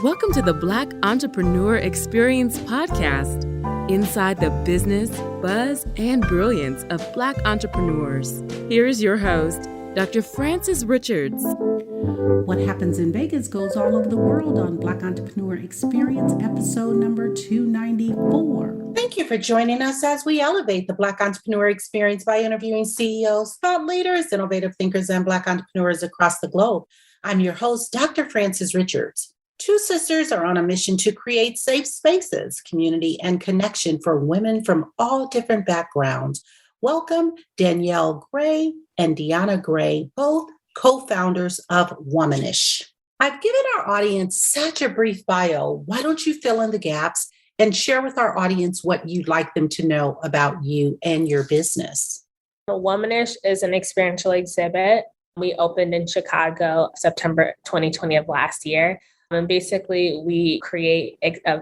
Welcome to the Black Entrepreneur Experience podcast, inside the business, buzz, and brilliance of Black entrepreneurs. Here is your host, Dr. Frances Richards. What happens in Vegas goes all over the world on Black Entrepreneur Experience, episode number 294. Thank you for joining us as we elevate the Black Entrepreneur Experience by interviewing CEOs, thought leaders, innovative thinkers, and Black entrepreneurs across the globe. I'm your host, Dr. Frances Richards. Two sisters are on a mission to create safe spaces, community, and connection for women from all different backgrounds. Welcome, Danyelle Gray and Dionna Gray, both co-founders of Womanish. I've given our audience such a brief bio. Why don't you fill in the gaps and share with our audience what you'd like them to know about you and your business? Womanish is an experiential exhibit. We opened in Chicago, September 2020 of last year. And basically, we create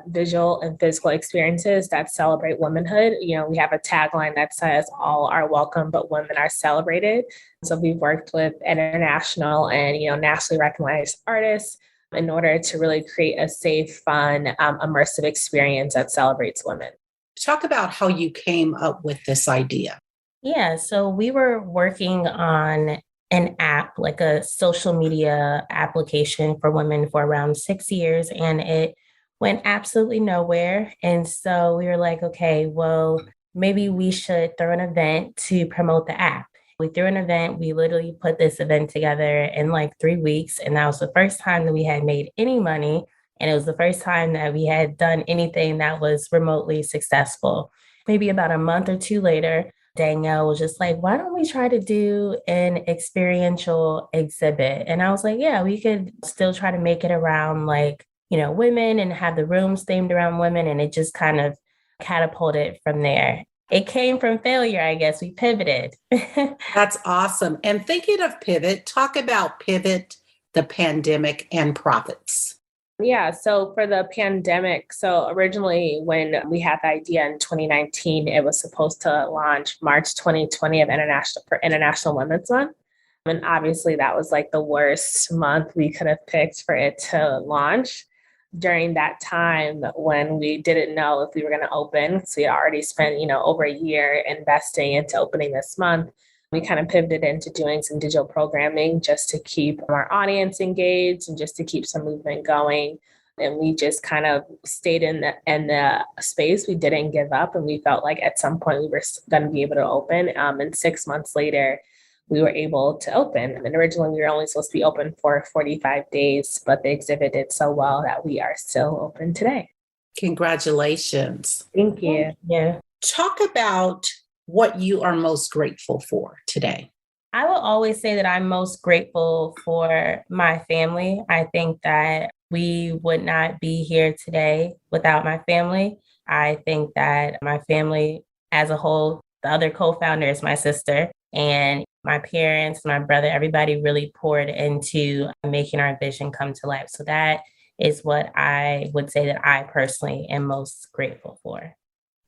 visual and physical experiences that celebrate womanhood. We have a tagline that says, all are welcome, but women are celebrated. So we've worked with international and, nationally recognized artists in order to really create a safe, fun, immersive experience that celebrates women. Talk about how you came up with this idea. Yeah, so we were working on an app, like a social media application for women for around 6 years, and it went absolutely nowhere. And so we were like, okay, well, maybe we should throw an event to promote the app. We threw an event. We literally put this event together in like 3 weeks. And that was the first time that we had made any money. And it was the first time that we had done anything that was remotely successful. Maybe about a month or two later, Danyelle was just like, why don't we try to do an experiential exhibit? And I was like, yeah, we could still try to make it around women and have the rooms themed around women. And it just kind of catapulted from there. It came from failure, I guess. We pivoted. That's awesome. And thinking of pivot, talk about pivot, the pandemic, and profits. Yeah, so for the pandemic, so originally when we had the idea in 2019, it was supposed to launch March 2020 of International Women's Month. And obviously that was like the worst month we could have picked for it to launch. During that time when we didn't know if we were going to open, so we had already spent, over a year investing into opening this month. We kind of pivoted into doing some digital programming just to keep our audience engaged and just to keep some movement going. And we just kind of stayed in the space. We didn't give up. And we felt like at some point we were going to be able to open. And 6 months later, we were able to open. And originally we were only supposed to be open for 45 days, but the exhibit did so well that we are still open today. Congratulations. Thank you. Yeah. Talk about what you are most grateful for today. I will always say that I'm most grateful for my family. I think that we would not be here today without my family. I think that my family as a whole, the other co-founder is my sister, and my parents, my brother, everybody really poured into making our vision come to life. So that is what I would say that I personally am most grateful for.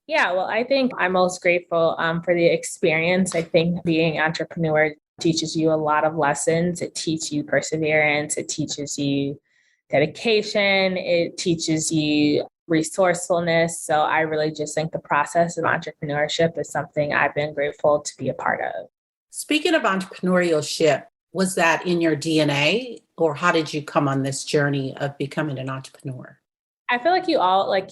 Yeah, well, I think I'm most grateful for the experience. I think being an entrepreneur teaches you a lot of lessons. It teaches you perseverance. It teaches you dedication. It teaches you resourcefulness. So I really just think the process of entrepreneurship is something I've been grateful to be a part of. Speaking of entrepreneurship, was that in your DNA, or how did you come on this journey of becoming an entrepreneur? I feel like you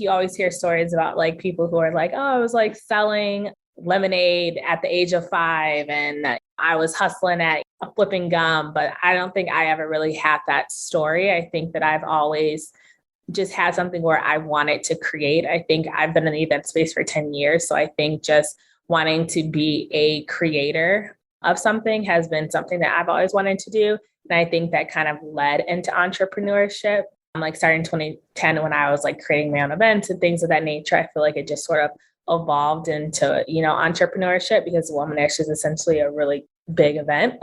always hear stories about like people who are like, oh, I was like selling lemonade at the age of 5 and I was hustling at flipping gum, but I don't think I ever really had that story. I think that I've always just had something where I wanted to create. I think I've been in the event space for 10 years. So I think just wanting to be a creator of something has been something that I've always wanted to do. And I think that kind of led into entrepreneurship. Like starting in 2010 when I was like creating my own events and things of that nature. I feel like it just sort of evolved into, entrepreneurship because Womanish is essentially a really big event.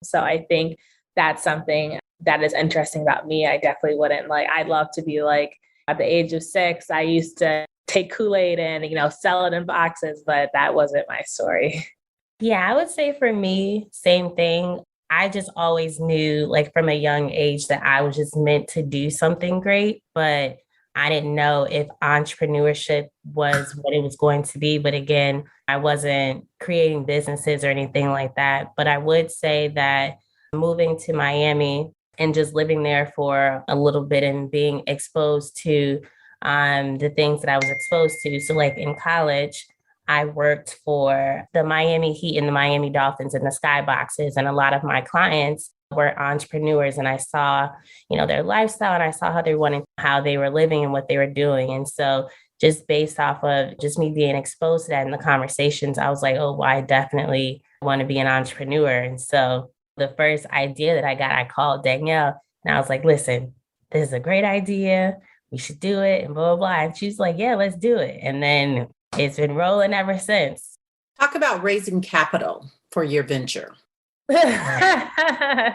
So I think that's something that is interesting about me. I definitely wouldn't I'd love to be like at the age of 6, I used to take Kool-Aid and, sell it in boxes, but that wasn't my story. Yeah, I would say for me, same thing. I just always knew, like from a young age, that I was just meant to do something great, but I didn't know if entrepreneurship was what it was going to be. But again, I wasn't creating businesses or anything like that. But I would say that moving to Miami and just living there for a little bit and being exposed to the things that I was exposed to. So like in college, I worked for the Miami Heat and the Miami Dolphins and the Skyboxes. And a lot of my clients were entrepreneurs. And I saw, their lifestyle, and I saw how they were living and what they were doing. And so just based off of just me being exposed to that in the conversations, I was like, oh, well, I definitely want to be an entrepreneur. And so the first idea that I got, I called Danyelle and I was like, listen, this is a great idea. We should do it and blah, blah, blah. And she's like, yeah, let's do it. And then it's been rolling ever since. Talk about raising capital for your venture. That's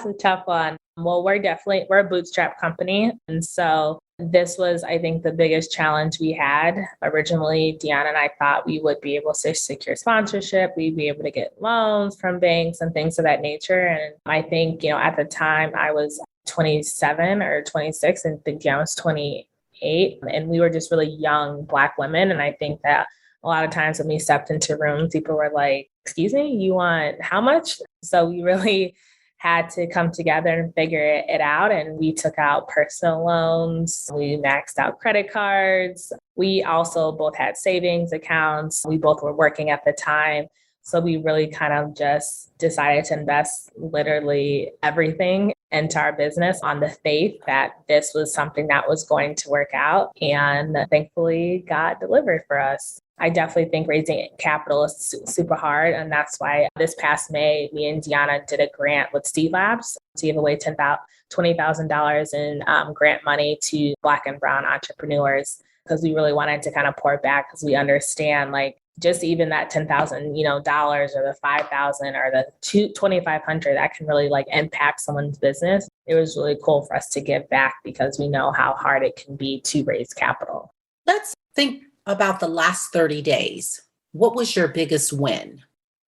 a tough one. Well, we're a bootstrap company. And so this was, I think, the biggest challenge we had. Originally, Dionna and I thought we would be able to secure sponsorship. We'd be able to get loans from banks and things of that nature. And I think, at the time I was 27 or 26 and I think Dionna was 28. And we were just really young Black women. And I think that a lot of times when we stepped into rooms, people were like, excuse me, you want how much? So we really had to come together and figure it out. And we took out personal loans. We maxed out credit cards. We also both had savings accounts. We both were working at the time. So we really kind of just decided to invest literally everything into our business on the faith that this was something that was going to work out. And thankfully, God delivered for us. I definitely think raising capital is super hard. And that's why this past May, me and Dionna did a grant with Steve Labs to give away $20,000 in grant money to Black and Brown entrepreneurs, because we really wanted to kind of pour it back, because we understand just even that $10,000, dollars, or the $5,000 or the $2,500 that can really impact someone's business. It was really cool for us to give back because we know how hard it can be to raise capital. Let's think about the last 30 days. What was your biggest win?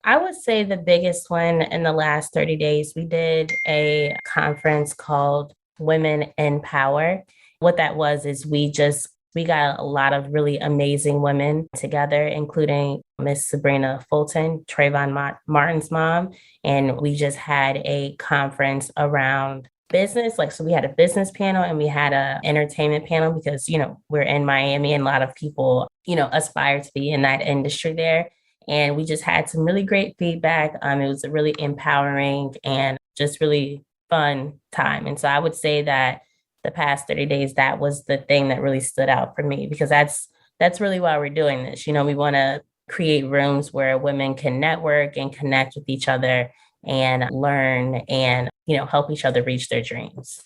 I would say the biggest one in the last 30 days, we did a conference called Women in Power. What that was is we got a lot of really amazing women together, including Miss Sabrina Fulton, Trayvon Martin's mom. And we just had a conference around business. So we had a business panel and we had an entertainment panel because, we're in Miami and a lot of people, aspire to be in that industry there. And we just had some really great feedback. It was a really empowering and just really fun time. And so I would say that the past 30 days, that was the thing that really stood out for me, because that's really why we're doing this. We want to create rooms where women can network and connect with each other and learn and, help each other reach their dreams.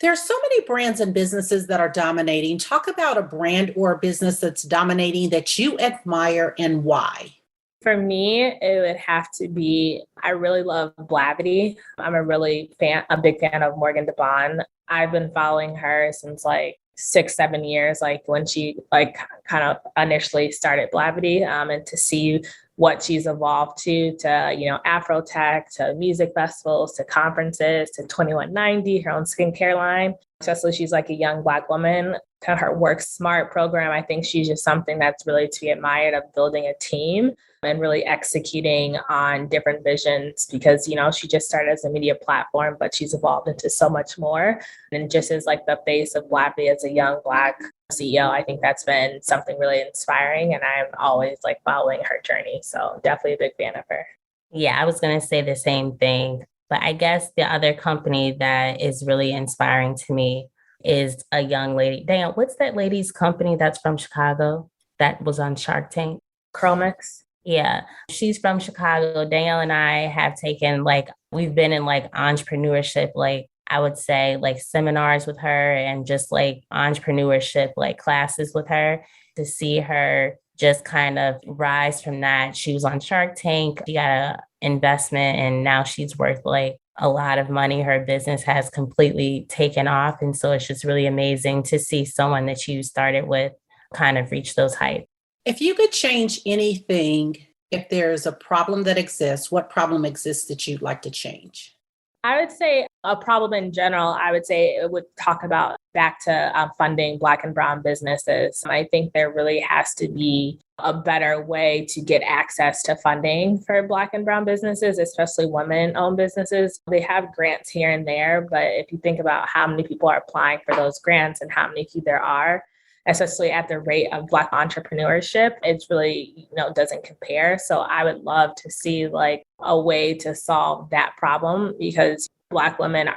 There are so many brands and businesses that are dominating. Talk about a brand or a business that's dominating that you admire and why. For me, it would have to be, I really love Blavity. I'm a big fan of Morgan DeBon. I've been following her since 6-7 years, when she kind of initially started Blavity, and to see what she's evolved to Afrotech, to music festivals, to conferences, to 2190, her own skincare line. Especially she's a young Black woman. Kind of her Work Smart program, I think she's just something that's really to be admired, of building a team and really executing on different visions, because, she just started as a media platform, but she's evolved into so much more. And just as the face of Blavity as a young Black CEO, I think that's been something really inspiring. And I'm always following her journey. So definitely a big fan of her. Yeah, I was going to say the same thing. But I guess the other company that is really inspiring to me is a young lady. Danyelle, what's that lady's company that's from Chicago that was on Shark Tank? Chromix. Yeah, she's from Chicago. Danyelle and I have taken we've been in entrepreneurship, I would say seminars with her, and just entrepreneurship classes with her, to see her just kind of rise from that. She was on Shark Tank. She got an investment and now she's worth a lot of money. Her business has completely taken off. And so it's just really amazing to see someone that you started with kind of reach those heights. If you could change anything If there's a problem that exists, what problem exists that you'd like to change? I would say a problem in general, I would say it would talk about back to funding Black and Brown businesses. I think there really has to be a better way to get access to funding for Black and Brown businesses, especially women-owned businesses. They have grants here and there, but if you think about how many people are applying for those grants and how many there are, especially at the rate of Black entrepreneurship, it's really, doesn't compare. So I would love to see like a way to solve that problem, because Black women,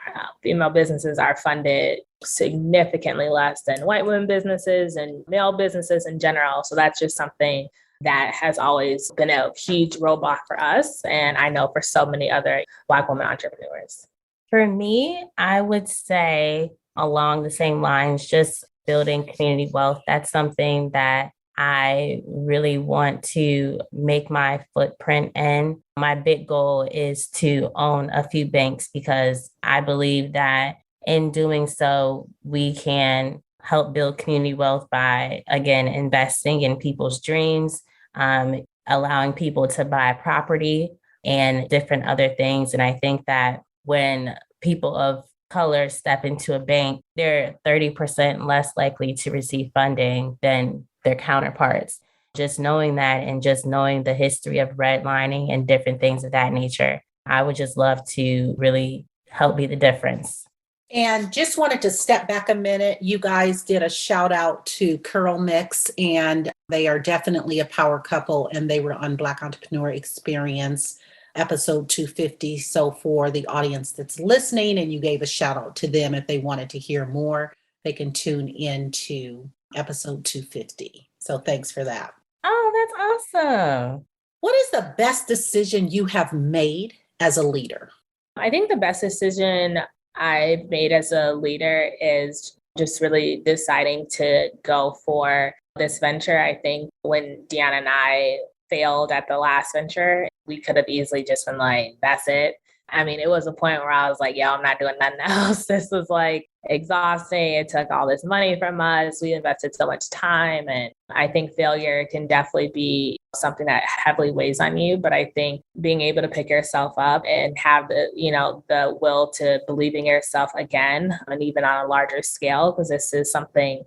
female businesses are funded significantly less than white women businesses and male businesses in general. So that's just something that has always been a huge roadblock for us. And I know for so many other Black women entrepreneurs. For me, I would say along the same lines, just building community wealth. That's something that I really want to make my footprint in. My big goal is to own a few banks, because I believe that in doing so, we can help build community wealth by, again, investing in people's dreams, allowing people to buy property and different other things. And I think that when people of color step into a bank, they're 30% less likely to receive funding than their counterparts. Just knowing that, and just knowing the history of redlining and different things of that nature, I would just love to really help be the difference. And just wanted to step back a minute. You guys did a shout out to Curl Mix, and they are definitely a power couple, and they were on Black Entrepreneur Experience episode 250. So for the audience that's listening, and you gave a shout out to them, if they wanted to hear more, they can tune in to episode 250. So thanks for that. Oh, that's awesome. What is the best decision you have made as a leader? I think the best decision I've made as a leader is just really deciding to go for this venture. I think when Dionna and I failed at the last venture, we could have easily just been like, that's it. I mean, it was a point where I was like, I'm not doing nothing else. This was like exhausting. It took all this money from us. We invested so much time. And I think failure can definitely be something that heavily weighs on you. But I think being able to pick yourself up and have the will to believe in yourself again, and even on a larger scale, because this is something,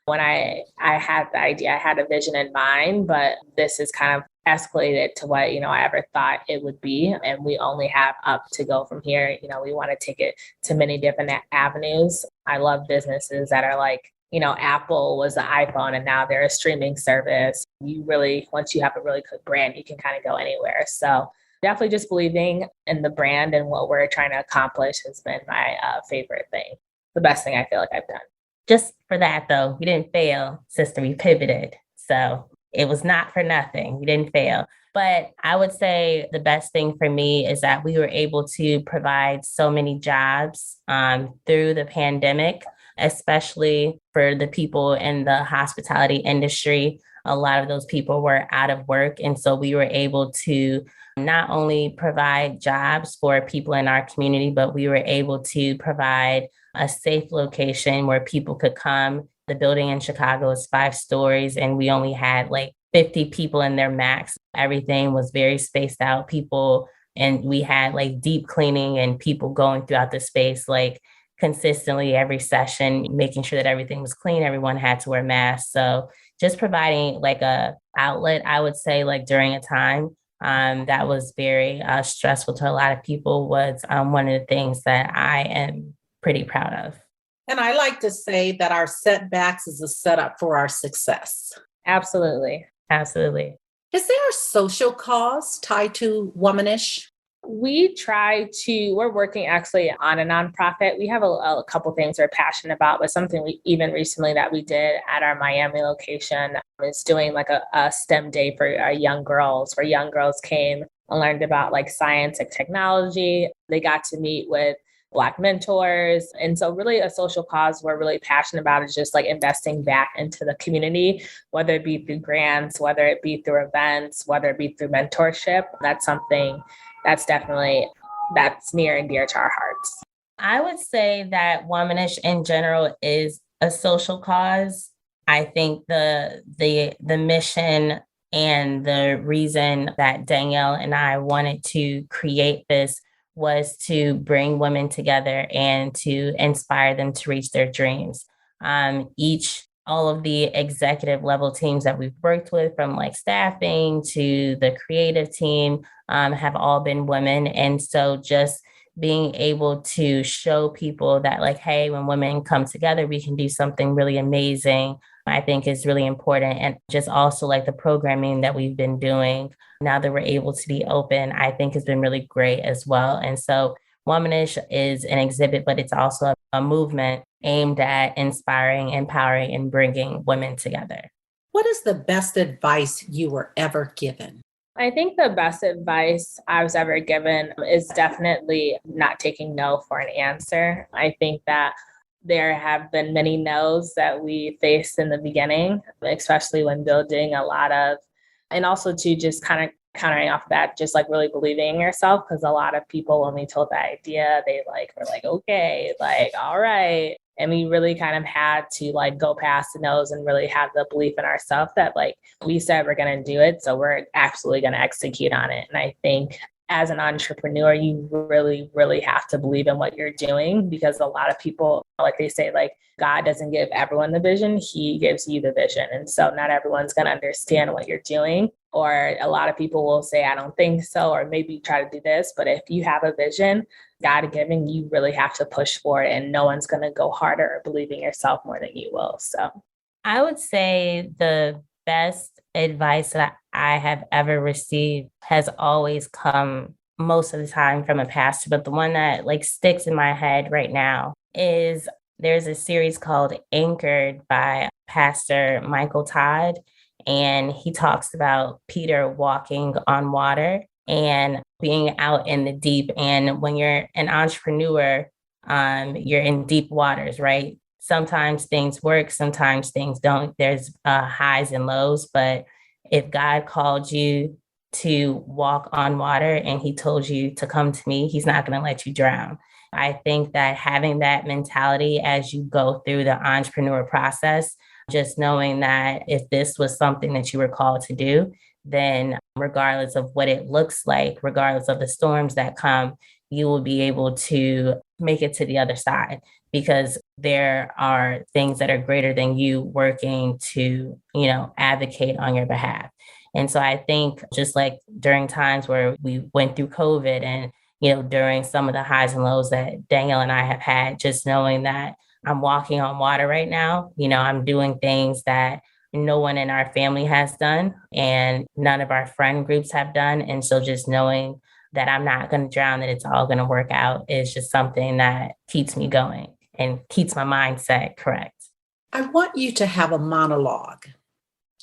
when I had the idea, I had a vision in mind, but this is kind of escalated to what, I ever thought it would be. And we only have up to go from here. We want to take it to many different avenues. I love businesses that are like, Apple was the iPhone and now they're a streaming service. You really, once you have a really good brand, you can kind of go anywhere. So definitely just believing in the brand and what we're trying to accomplish has been my favorite thing. The best thing I feel like I've done. Just for that, though, you didn't fail, sister. We pivoted. So it was not for nothing. You didn't fail. But I would say the best thing for me is that we were able to provide so many jobs through the pandemic, especially for the people in the hospitality industry. A lot of those people were out of work. And so we were able to not only provide jobs for people in our community, but we were able to provide a safe location where people could come. The building in Chicago is 5 stories, and we only had like 50 people in there max. Everything was very spaced out, people, and we had like deep cleaning and people going throughout the space like consistently every session, making sure that everything was clean. Everyone had to wear masks. So just providing like a outlet, I would say, like during a time that was very stressful to a lot of people, was one of the things that I am pretty proud of. And I like to say that our setbacks is a setup for our success. Absolutely. Absolutely. Is there a social cause tied to Womanish? We're working actually on a nonprofit. We have a couple things we're passionate about, but something we even recently that we did at our Miami location is doing like a STEM day for our young girls, where young girls came and learned about like science and technology. They got to meet with Black mentors. And so really a social cause we're really passionate about is just like investing back into the community, whether it be through grants, whether it be through events, whether it be through mentorship. That's something that's near and dear to our hearts. I would say that Womanish in general is a social cause. I think the mission And the reason that Danyelle and I wanted to create this was to bring women together and to inspire them to reach their dreams. All of the executive level teams that we've worked with, from like staffing to the creative team, have all been women. And so just being able to show people that, like, hey, when women come together, we can do something really amazing, I think is really important. And just also like the programming that we've been doing now that we're able to be open, I think has been really great as well. And so Womanish is an exhibit, but it's also a movement aimed at inspiring, empowering, and bringing women together. What is the best advice you were ever given? I think the best advice I was ever given is definitely not taking no for an answer. I think that there have been many no's that we faced in the beginning, especially when building a lot of, and also to just kind of countering off that, just like really believing in yourself. Because a lot of people, when we told that idea, they were like, okay, like, all right. And we really kind of had to like go past the nose and really have the belief in ourselves that like we said we're going to do it. So we're absolutely going to execute on it. And I think as an entrepreneur, you really, really have to believe in what you're doing, because a lot of people, like they say, like God doesn't give everyone the vision, he gives you the vision. And so not everyone's going to understand what you're doing. Or a lot of people will say, I don't think so, or maybe try to do this. But if you have a vision, God given, you really have to push for it, and no one's going to go harder or believe in yourself more than you will. So I would say the best advice that I have ever received has always come most of the time from a pastor. But the one that like sticks in my head right now is there's a series called Anchored by Pastor Michael Todd. And he talks about Peter walking on water and being out in the deep. And when you're an entrepreneur, you're in deep waters, right? Sometimes things work, sometimes things don't. There's highs and lows. But if God called you to walk on water and he told you to come to me, he's not going to let you drown. I think that having that mentality as you go through the entrepreneur process, just knowing that if this was something that you were called to do, then regardless of what it looks like, regardless of the storms that come, you will be able to make it to the other side, because there are things that are greater than you working to, advocate on your behalf. And so I think just like during times where we went through COVID and, during some of the highs and lows that Danielle and I have had, just knowing that I'm walking on water right now. I'm doing things that no one in our family has done and none of our friend groups have done. And so just knowing that I'm not going to drown, that it's all going to work out, is just something that keeps me going and keeps my mindset correct. I want you to have a monologue,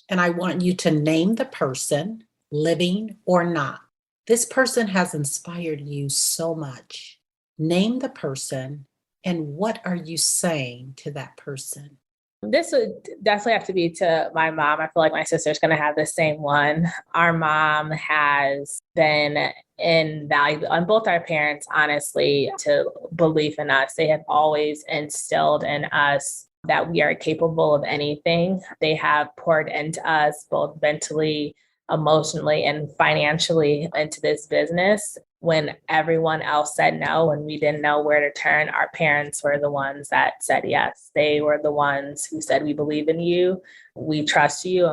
and I want you to name the person, living or not. This person has inspired you so much. Name the person, and what are you saying to that person? This would definitely have to be to my mom. I feel like my sister's going to have the same one. Our mom has been invaluable on both our parents, honestly, to belief in us. They have always instilled in us that we are capable of anything. They have poured into us both mentally, emotionally, and financially into this business. When everyone else said no and we didn't know where to turn, our parents were the ones that said yes. They were the ones who said, we believe in you, we trust you.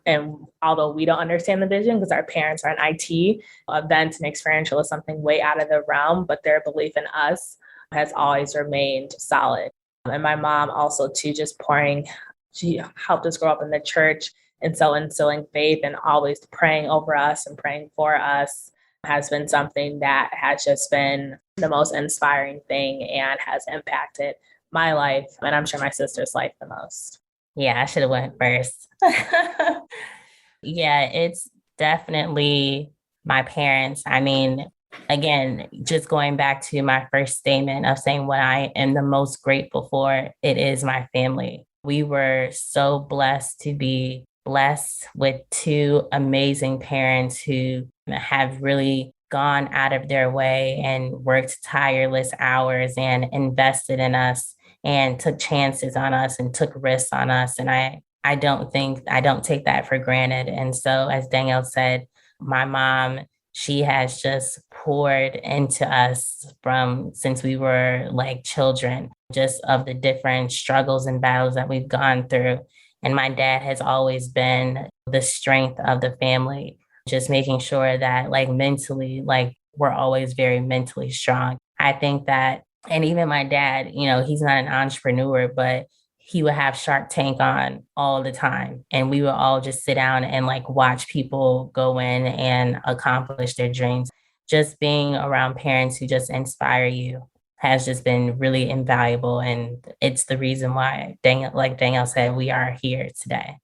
And although we don't understand the vision because our parents are in IT, events and experiential is something way out of the realm, but their belief in us has always remained solid. And my mom also too, she helped us grow up in the church. And so instilling faith and always praying over us and praying for us has been something that has just been the most inspiring thing and has impacted my life. And I'm sure my sister's life the most. Yeah, I should have went first. Yeah, it's definitely my parents. I mean, again, just going back to my first statement of saying what I am the most grateful for, it is my family. We were so blessed to be blessed with two amazing parents who have really gone out of their way and worked tireless hours and invested in us and took chances on us and took risks on us. And I I don't take that for granted. And so, as Danyelle said, my mom, she has just poured into us from since we were like children, just of the different struggles and battles that we've gone through. And my dad has always been the strength of the family, just making sure that like mentally, like we're always very mentally strong. I think that, and even my dad, he's not an entrepreneur, but he would have Shark Tank on all the time. And we would all just sit down and like watch people go in and accomplish their dreams. Just being around parents who just inspire you has just been really invaluable. And it's the reason why, like Danyelle said, we are here today.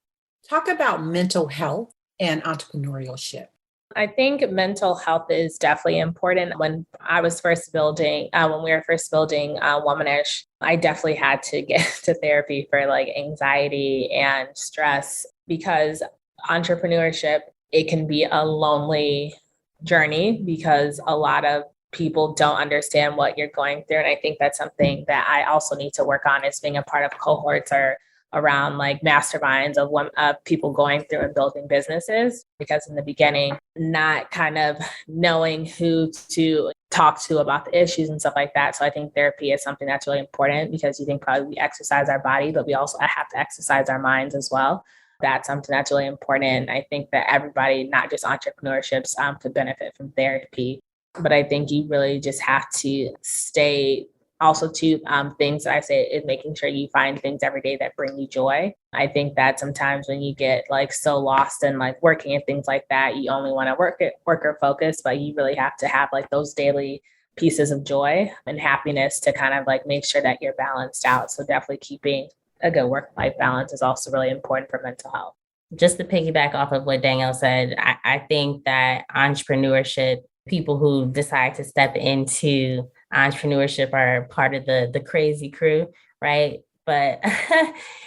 Talk about mental health and entrepreneurship. I think mental health is definitely important. When we were first building Womanish, I definitely had to get to therapy for like anxiety and stress, because entrepreneurship, it can be a lonely journey because a lot of people don't understand what you're going through. And I think that's something that I also need to work on, is being a part of cohorts or around like masterminds of people going through and building businesses, because in the beginning, not kind of knowing who to talk to about the issues and stuff like that. So I think therapy is something that's really important, because you think probably we exercise our body, but we also have to exercise our minds as well. That's something that's really important. I think that everybody, not just entrepreneurships, could benefit from therapy. But I think you really just have to stay. Also, too, things that I say is making sure you find things every day that bring you joy. I think that sometimes when you get like so lost in like working and things like that, you only want to worker focus, but you really have to have like those daily pieces of joy and happiness to kind of like make sure that you're balanced out. So definitely keeping a good work-life balance is also really important for mental health. Just to piggyback off of what Danyelle said, I think that entrepreneurship, people who decide to step into entrepreneurship are part of the crazy crew, right? But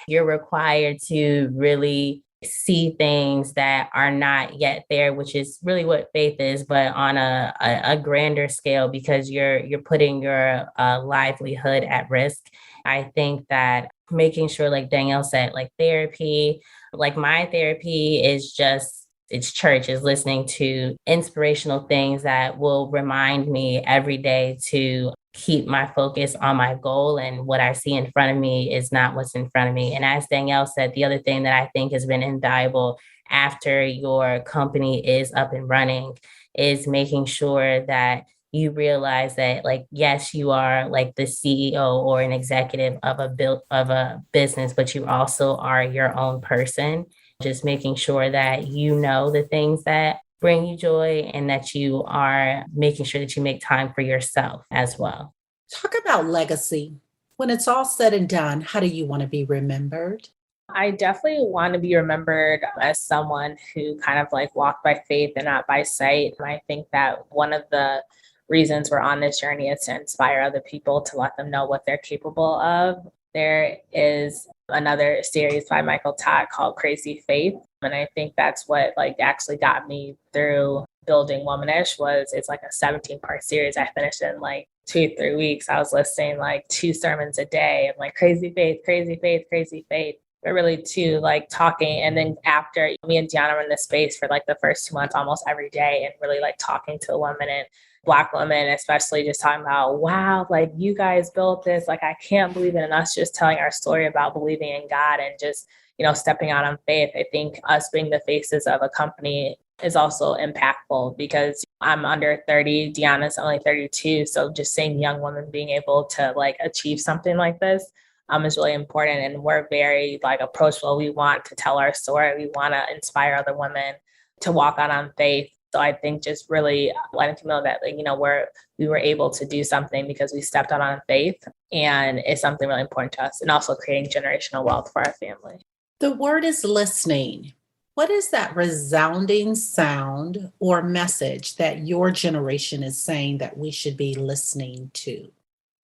you're required to really see things that are not yet there, which is really what faith is, but on a grander scale, because you're putting your livelihood at risk. I think that making sure, like Danyelle said, like therapy, like my therapy is just, it's church, is listening to inspirational things that will remind me every day to keep my focus on my goal, and what I see in front of me is not what's in front of me. And as Danyelle said, the other thing that I think has been invaluable after your company is up and running is making sure that you realize that, like, yes, you are like the CEO or an executive of a business, but you also are your own person. Just making sure that you know the things that bring you joy, and that you are making sure that you make time for yourself as well. Talk about legacy. When it's all said and done, how do you want to be remembered? I definitely want to be remembered as someone who kind of like walked by faith and not by sight. And I think that one of the reasons we're on this journey is to inspire other people, to let them know what they're capable of. There is another series by Michael Todd called Crazy Faith. And I think that's what like actually got me through building Womanish. It's like a 17-part series. I finished in like 2-3 weeks. I was listening like 2 sermons a day and like crazy faith, crazy faith, crazy faith. But really too, like talking. And then after, me and Dionna were in the space for like the first 2 months, almost every day, and really like talking to women and Black women, especially, just talking about, wow, like you guys built this, like I can't believe it. And us just telling our story about believing in God and just, stepping out on faith. I think us being the faces of a company is also impactful, because I'm under 30, Deonna's only 32. So just seeing young women being able to like achieve something like this is really important. And we're very like approachable. We want to tell our story. We want to inspire other women to walk out on faith. So I think just really letting people know that, like, we were able to do something because we stepped out on faith, and it's something really important to us, and also creating generational wealth for our family. The word is listening. What is that resounding sound or message that your generation is saying that we should be listening to?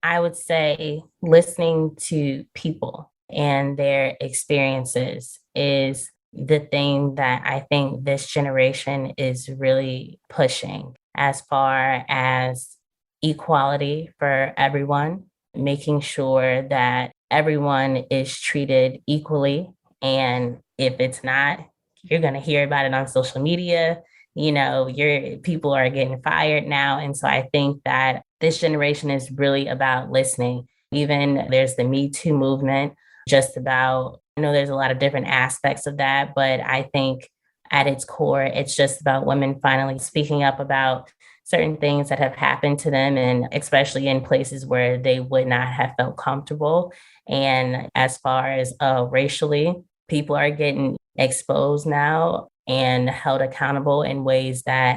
I would say listening to people and their experiences is the thing that I think this generation is really pushing, as far as equality for everyone, making sure that everyone is treated equally And if it's not, you're going to hear about it on social media. Your people are getting fired now. And so I think that this generation is really about listening. Even there's the Me Too movement, just about, I know there's a lot of different aspects of that, but I think at its core, it's just about women finally speaking up about certain things that have happened to them, and especially in places where they would not have felt comfortable. And as far as racially, people are getting exposed now and held accountable in ways that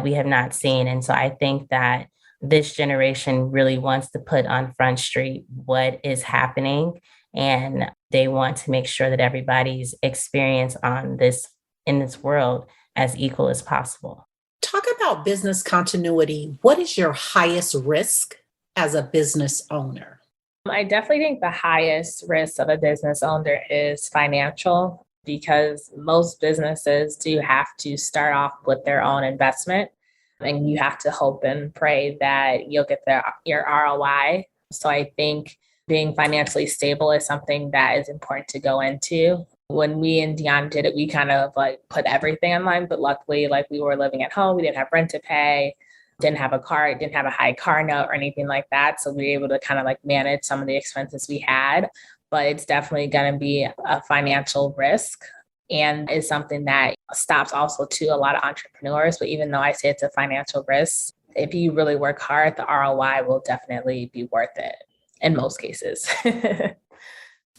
we have not seen. And so I think that this generation really wants to put on Front Street what is happening, and they want to make sure that everybody's experience in this world as equal as possible. Talk about business continuity. What is your highest risk as a business owner? I definitely think the highest risk of a business owner is financial, because most businesses do have to start off with their own investment, and you have to hope and pray that you'll get your ROI. So I think being financially stable is something that is important to go into. When we and Dionna did it, we kind of like put everything online, but luckily, like, we were living at home, we didn't have rent to pay, didn't have a car, didn't have a high car note or anything like that. So we were able to kind of like manage some of the expenses we had, but it's definitely going to be a financial risk, and is something that stops also to a lot of entrepreneurs. But even though I say it's a financial risk, if you really work hard, the ROI will definitely be worth it in most cases.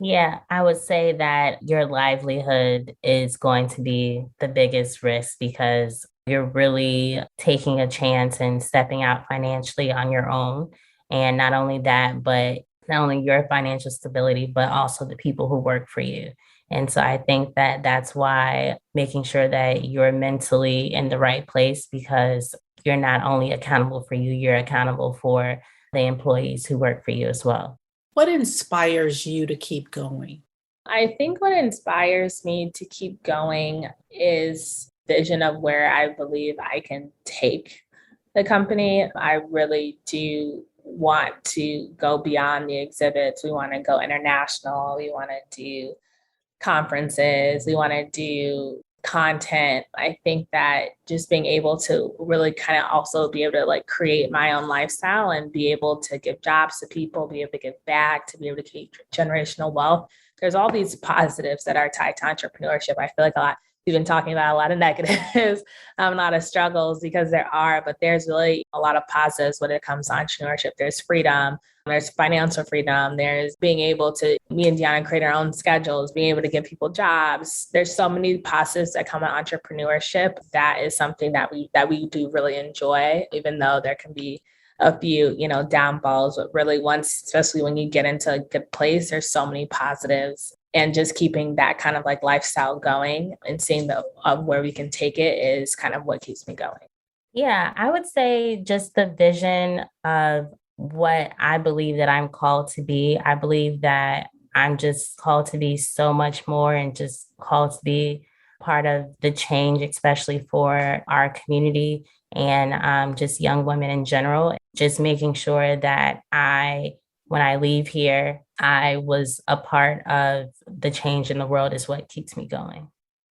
Yeah, I would say that your livelihood is going to be the biggest risk, because you're really taking a chance and stepping out financially on your own. And not only that, but not only your financial stability, but also the people who work for you. And so I think that that's why making sure that you're mentally in the right place, because you're not only accountable for you, you're accountable for the employees who work for you as well. What inspires you to keep going? I think what inspires me to keep going is vision of where I believe I can take the company. I really do want to go beyond the exhibits. We want to go international. We want to do conferences. We want to do content. I think that just being able to really kind of also be able to like create my own lifestyle and be able to give jobs to people, be able to give back, to be able to create generational wealth. There's all these positives that are tied to entrepreneurship. I feel like we've been talking about a lot of negatives, a lot of struggles, because there are, but there's really a lot of positives when it comes to entrepreneurship. There's freedom, there's financial freedom, there's being able to, me and Dionna create our own schedules, being able to give people jobs. There's so many positives that come with entrepreneurship. That is something that we do really enjoy, even though there can be a few, downfalls, but really once, especially when you get into a good place, there's so many positives. And just keeping that kind of like lifestyle going and seeing of where we can take it is kind of what keeps me going. Yeah, I would say just the vision of what I believe that I'm called to be. I believe that I'm just called to be so much more, and just called to be part of the change, especially for our community and just young women in general. Just making sure that when I leave here, I was a part of the change in the world is what keeps me going.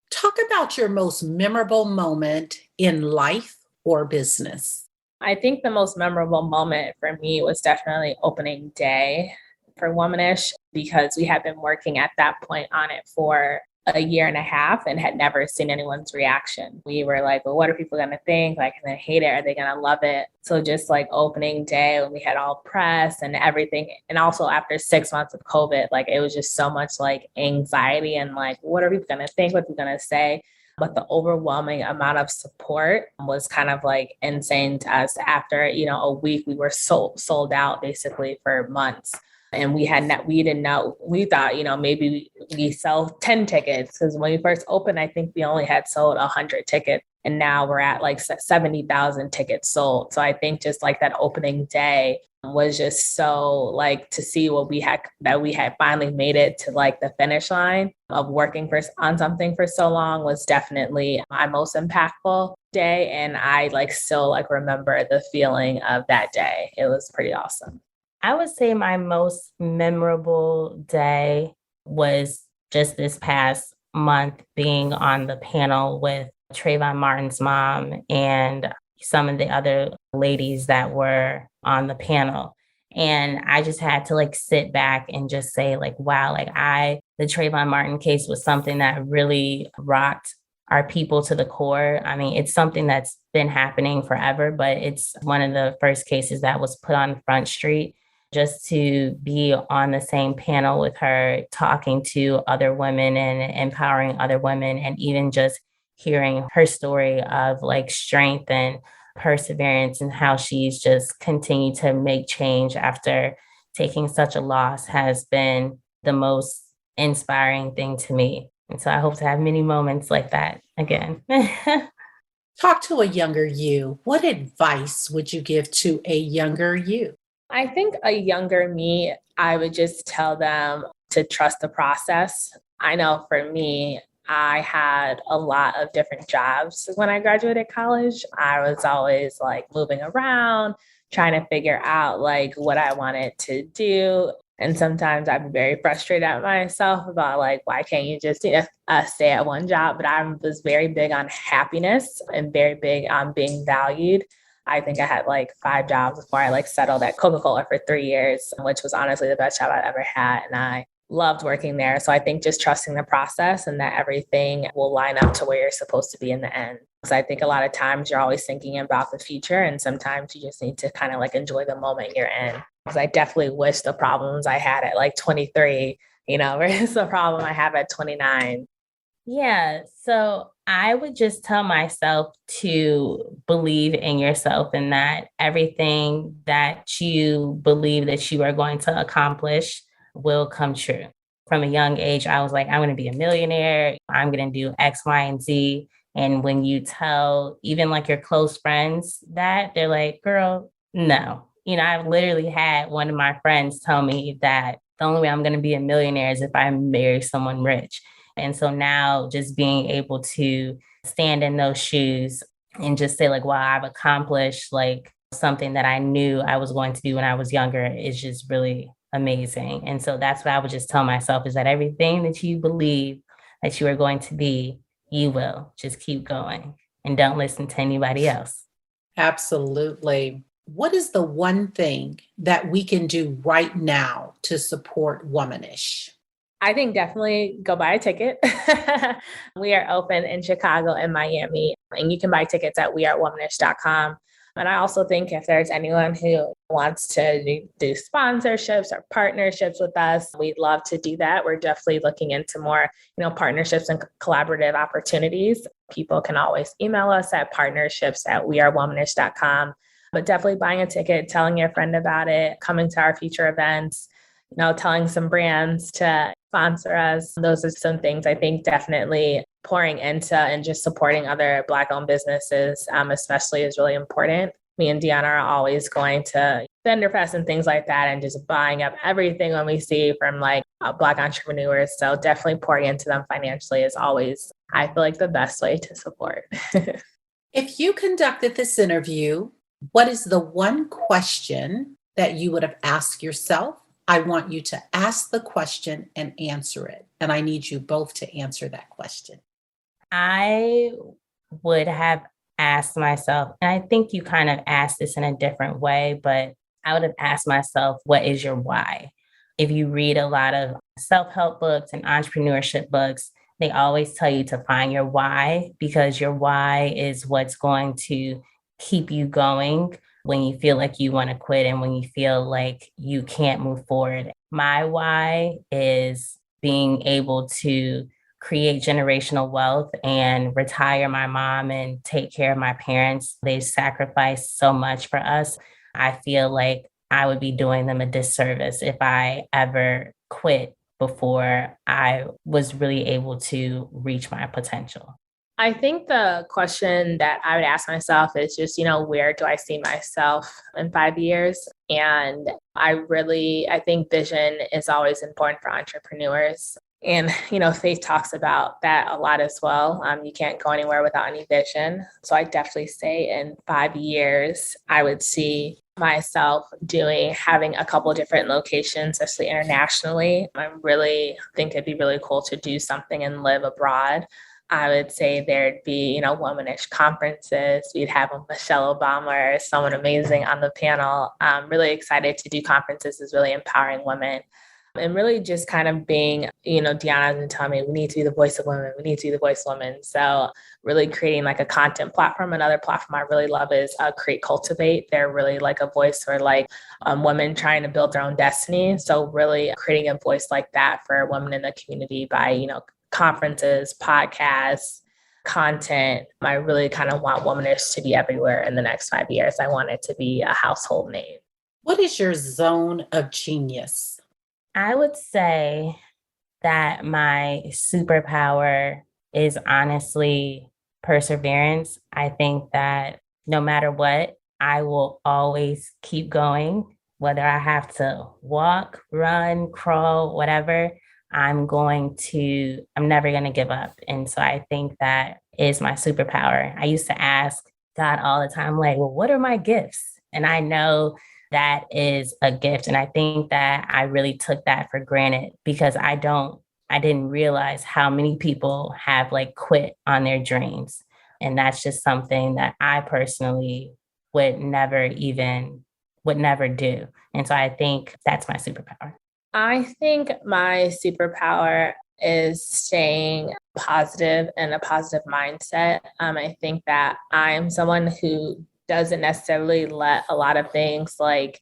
Talk about your most memorable moment in life or business. I think the most memorable moment for me was definitely opening day for Womanish, because we had been working at that point on it for a year and a half and had never seen anyone's reaction. We were like, well, what are people going to think? Like, are they hate it? Are they going to love it? So just like opening day when we had all press and everything. And also after 6 months of COVID, like it was just so much like anxiety and like, what are people going to think? What are they going to say? But the overwhelming amount of support was kind of like insane to us. After, a week, we were sold out basically for months. And we didn't know, we thought, maybe we sell 10 tickets, because when we first opened, I think we only had sold 100 tickets. And now we're at like 70,000 tickets sold. So I think just like that opening day was just so like to see that we had finally made it to like the finish line of working on something for so long was definitely my most impactful day. And I still remember the feeling of that day. It was pretty awesome. I would say my most memorable day was just this past month being on the panel with Trayvon Martin's mom and some of the other ladies that were on the panel. And I just had to like sit back and just say like, wow, the Trayvon Martin case was something that really rocked our people to the core. I mean, it's something that's been happening forever, but it's one of the first cases that was put on Front Street. Just to be on the same panel with her, talking to other women and empowering other women, and even just hearing her story of like strength and perseverance and how she's just continued to make change after taking such a loss has been the most inspiring thing to me. And so I hope to have many moments like that again. Talk to a younger you. What advice would you give to a younger you? I think a younger me, I would just tell them to trust the process. I know for me, I had a lot of different jobs when I graduated college. I was always like moving around, trying to figure out like what I wanted to do. And sometimes I'd be very frustrated at myself about like, why can't you just stay at one job? But I was very big on happiness and very big on being valued. I think I had like 5 jobs before I like settled at Coca-Cola for 3 years, which was honestly the best job I've ever had. And I loved working there. So I think just trusting the process and that everything will line up to where you're supposed to be in the end. Because I think a lot of times you're always thinking about the future, and sometimes you just need to kind of like enjoy the moment you're in. Because I definitely wish the problems I had at like 23, versus the problem I have at 29. Yeah. So I would just tell myself to believe in yourself and that everything that you believe that you are going to accomplish will come true. From a young age, I was like, I'm going to be a millionaire. I'm going to do X, Y, and Z. And when you tell even like your close friends that, they're like, girl, no. I've literally had one of my friends tell me that the only way I'm going to be a millionaire is if I marry someone rich. And so now just being able to stand in those shoes and just say like, wow, I've accomplished like something that I knew I was going to do when I was younger is just really amazing. And so that's what I would just tell myself, is that everything that you believe that you are going to be, you will. Just keep going and don't listen to anybody else. Absolutely. What is the one thing that we can do right now to support Womanish? I think definitely go buy a ticket. We are open in Chicago and Miami, and you can buy tickets at wearewomanish.com. And I also think if there's anyone who wants to do sponsorships or partnerships with us, we'd love to do that. We're definitely looking into more, partnerships and collaborative opportunities. People can always email us at partnerships@wearewomanish.com. But definitely buying a ticket, telling your friend about it, coming to our future events, telling some brands to sponsor us. Those are some things I think definitely pouring into and just supporting other Black-owned businesses, especially, is really important. Me and Dionna are always going to vendor fest and things like that, and just buying up everything when we see from like Black entrepreneurs. So definitely pouring into them financially is always, I feel like, the best way to support. If you conducted this interview, what is the one question that you would have asked yourself? I want you to ask the question and answer it. And I need you both to answer that question. I would have asked myself, and I think you kind of asked this in a different way, but I would have asked myself, what is your why? If you read a lot of self-help books and entrepreneurship books, they always tell you to find your why, because your why is what's going to keep you going when you feel like you want to quit and when you feel like you can't move forward. My why is being able to create generational wealth and retire my mom and take care of my parents. They sacrificed so much for us. I feel like I would be doing them a disservice if I ever quit before I was really able to reach my potential. I think the question that I would ask myself is just, where do I see myself in 5 years? And I think vision is always important for entrepreneurs. And, Faith talks about that a lot as well. You can't go anywhere without any vision. So I definitely say in 5 years, I would see myself having a couple different locations, especially internationally. I really think it'd be really cool to do something and live abroad. I would say there'd be, Womanish conferences. We'd have Michelle Obama or someone amazing on the panel. I'm really excited to do conferences is really empowering women. And really just kind of being, Dionna has been telling me we need to be the voice of women. We need to be the voice of women. So really creating like a content platform. Another platform I really love is Create Cultivate. They're really like a voice for like women trying to build their own destiny. So really creating a voice like that for women in the community by, conferences, podcasts, content. I really kind of want Womanish to be everywhere in the next 5 years. I want it to be a household name. What is your zone of genius? I would say that my superpower is honestly perseverance. I think that no matter what, I will always keep going, whether I have to walk, run, crawl, whatever. I'm never going to give up. And so I think that is my superpower. I used to ask God all the time, like, well, what are my gifts? And I know that is a gift. And I think that I really took that for granted because I didn't realize how many people have like quit on their dreams. And that's just something that I personally would never do. And so I think that's my superpower. I think my superpower is staying positive and a positive mindset. I think that I'm someone who doesn't necessarily let a lot of things like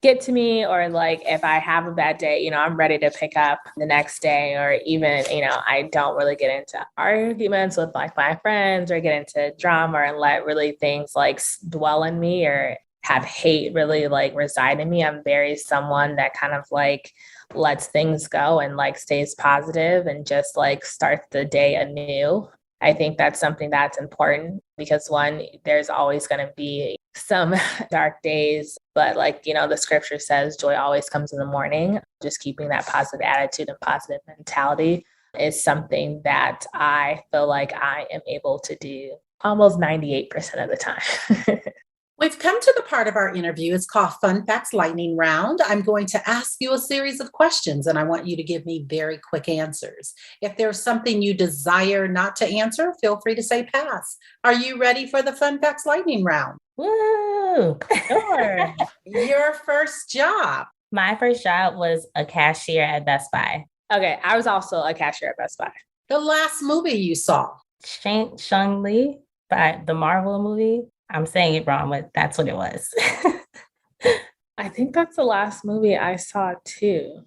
get to me, or like if I have a bad day, I'm ready to pick up the next day, or even, I don't really get into arguments with like my friends or get into drama and let really things like dwell in me or have hate really like reside in me. I'm very someone that kind of like lets things go and like stays positive and just like starts the day anew. I think that's something that's important because one, there's always going to be some dark days, but like, the scripture says, joy always comes in the morning. Just keeping that positive attitude and positive mentality is something that I feel like I am able to do almost 98% of the time. We've come to the part of our interview. It's called Fun Facts Lightning Round. I'm going to ask you a series of questions, and I want you to give me very quick answers. If there's something you desire not to answer, feel free to say pass. Are you ready for the Fun Facts Lightning Round? Woo! Sure. Your first job. My first job was a cashier at Best Buy. Okay, I was also a cashier at Best Buy. The last movie you saw. Shang-Li, by the Marvel movie. I'm saying it wrong, but that's what it was. I think that's the last movie I saw too.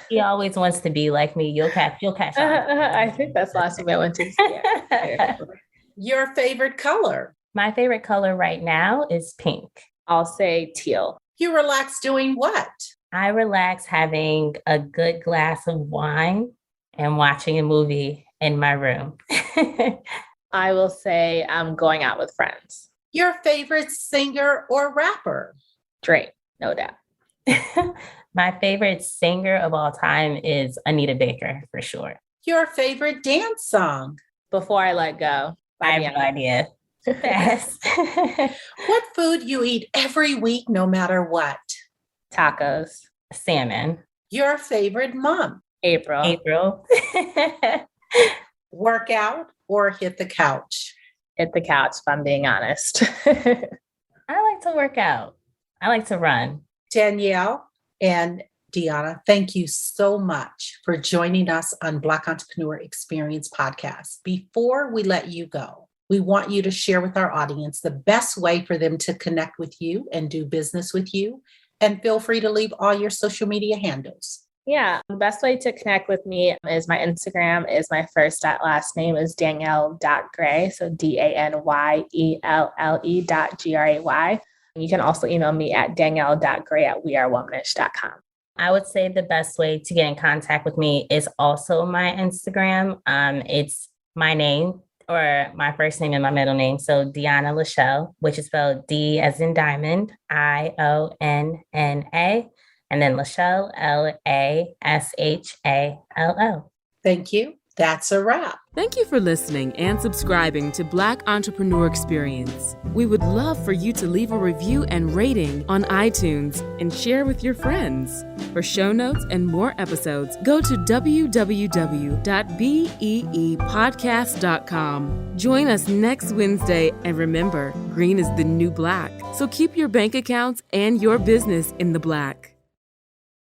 He always wants to be like me. You'll catch on. I think that's the last movie I went to. Yeah. Your favorite color? My favorite color right now is pink. I'll say teal. You relax doing what? I relax having a good glass of wine and watching a movie in my room. I will say I'm going out with friends. Your favorite singer or rapper? Drake, no doubt. My favorite singer of all time is Anita Baker, for sure. Your favorite dance song? Before I Let Go. I have no idea. Yes. What food you eat every week, no matter what? Tacos. Salmon. Your favorite month? April. Workout or hit the couch? Hit the couch, if I'm being honest. I like to work out. I like to run. Danyelle and Dionna, thank you so much for joining us on Black Entrepreneur Experience Podcast. Before we let you go, we want you to share with our audience the best way for them to connect with you and do business with you. And feel free to leave all your social media handles. Yeah, the best way to connect with me is my Instagram is my first last name is Danyelle.Gray. So DANYELLE.GRAY. You can also email me at Danyelle.Gray@wearewomanish.com. I would say the best way to get in contact with me is also my Instagram. It's my name, or my first name and my middle name. So Dionna Lachelle, which is spelled D as in diamond, IONNA. And then Lachelle, LASHALL. Thank you. That's a wrap. Thank you for listening and subscribing to Black Entrepreneur Experience. We would love for you to leave a review and rating on iTunes and share with your friends. For show notes and more episodes, go to www.beepodcast.com. Join us next Wednesday, and remember, green is the new black. So keep your bank accounts and your business in the black.